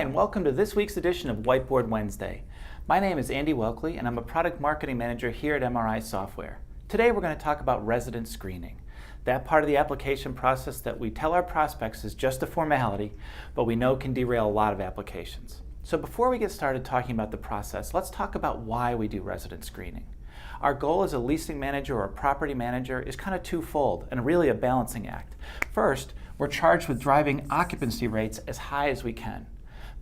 and welcome to this week's edition of Whiteboard Wednesday. My name is Andy Welkley, and I'm a product marketing manager here at MRI Software. Today we're going to talk about resident screening, that part of the application process that we tell our prospects is just a formality, but we know can derail a lot of applications. So before we get started talking about the process, let's talk about why we do resident screening. Our goal as a leasing manager or a property manager is kind of twofold and really a balancing act. First, we're charged with driving occupancy rates as high as we can.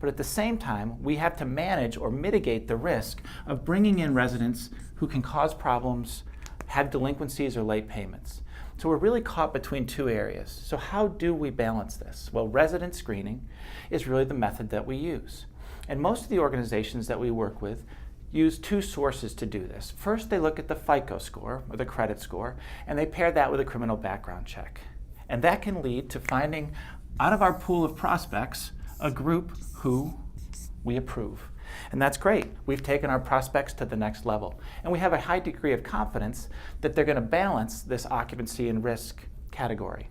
But at the same time, we have to manage or mitigate the risk of bringing in residents who can cause problems, have delinquencies or late payments. So we're really caught between two areas. So how do we balance this? Well, resident screening is really the method that we use. And most of the organizations that we work with use two sources to do this. First, they look at the FICO score, or the credit score, and they pair that with a criminal background check. And that can lead to finding, out of our pool of prospects, a group who we approve. And that's great. We've taken our prospects to the next level. And we have a high degree of confidence that they're going to balance this occupancy and risk category.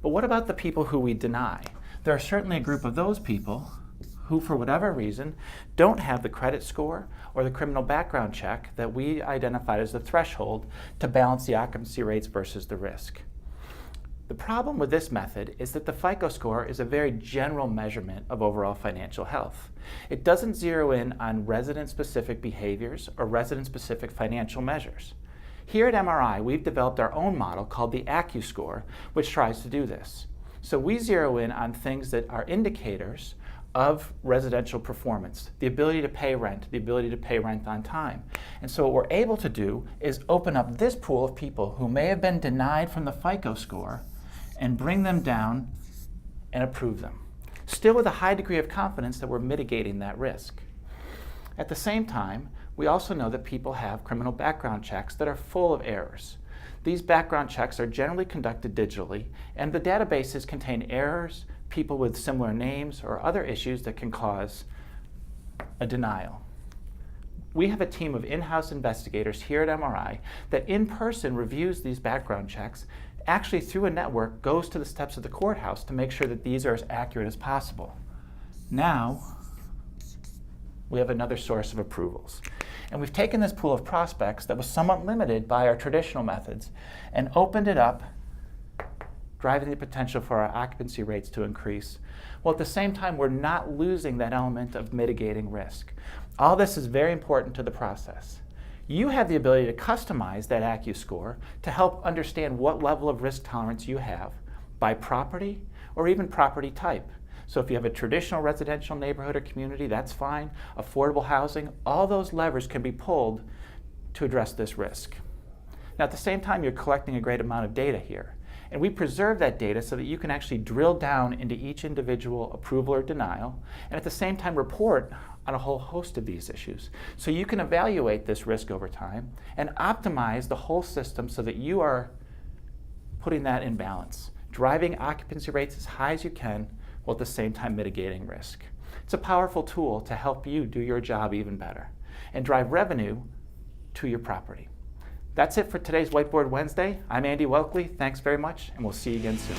But what about the people who we deny? There are certainly a group of those people who, for whatever reason, don't have the credit score or the criminal background check that we identified as the threshold to balance the occupancy rates versus the risk. The problem with this method is that the FICO score is a very general measurement of overall financial health. It doesn't zero in on resident-specific behaviors or resident-specific financial measures. Here at MRI, we've developed our own model called the Accu Score, which tries to do this. So we zero in on things that are indicators of residential performance, the ability to pay rent, the ability to pay rent on time. And so what we're able to do is open up this pool of people who may have been denied from the FICO score and bring them down and approve them, still with a high degree of confidence that we're mitigating that risk. At the same time, we also know that people have criminal background checks that are full of errors. These background checks are generally conducted digitally, and the databases contain errors, people with similar names, or other issues that can cause a denial. We have a team of in-house investigators here at MRI that in person reviews these background checks, actually through a network goes to the steps of the courthouse to make sure that these are as accurate as possible. Now, we have another source of approvals. And we've taken this pool of prospects that was somewhat limited by our traditional methods and opened it up, driving the potential for our occupancy rates to increase. While at the same time, we're not losing that element of mitigating risk. All this is very important to the process. You have the ability to customize that Accu Score to help understand what level of risk tolerance you have by property or even property type. So if you have a traditional residential neighborhood or community, that's fine. Affordable housing, all those levers can be pulled to address this risk. Now at the same time, you're collecting a great amount of data here. And we preserve that data so that you can actually drill down into each individual approval or denial, and at the same time report on a whole host of these issues. So you can evaluate this risk over time and optimize the whole system so that you are putting that in balance, driving occupancy rates as high as you can while at the same time mitigating risk. It's a powerful tool to help you do your job even better and drive revenue to your property. That's it for today's Whiteboard Wednesday. I'm Andy Welkley. Thanks very much, and we'll see you again soon.